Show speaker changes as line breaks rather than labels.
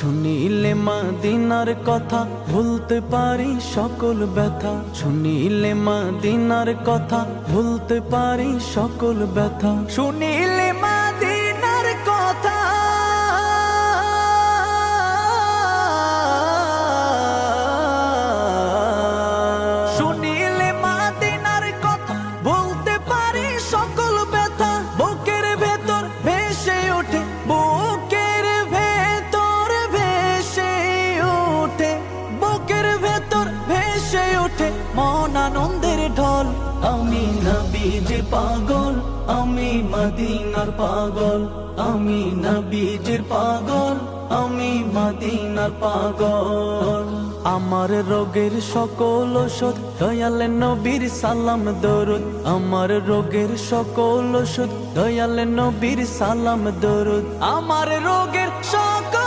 শুনিলে মদিনার কথা ভুলতে পারি সকল ব্যথা। শুনিলে মদিনার কথা ভুলতে পারি সকল ব্যথা। শুনিলে মদিনার কথা শুনিলে মদিনার কথা ভুলতে পারি সকল ব্যথা। বুকের ভেতর ভেসে ওঠে বুকের ভেতর ভেসে ওঠে বুকের ভেতর ভেসে ওঠে মন আনন্দের ঢল। আমি নবীজির পাগল, আমি মদিনার পাগল, আমি নবীজির পাগল, আমি মদিনার পাগল। আমার রোগের সকল ওষুধ দয়াল নবীর সালাম দরুদ। আমার রোগের সকল ওষুধ দয়াল নবীর সালাম দরুদ। আমার রোগের সকল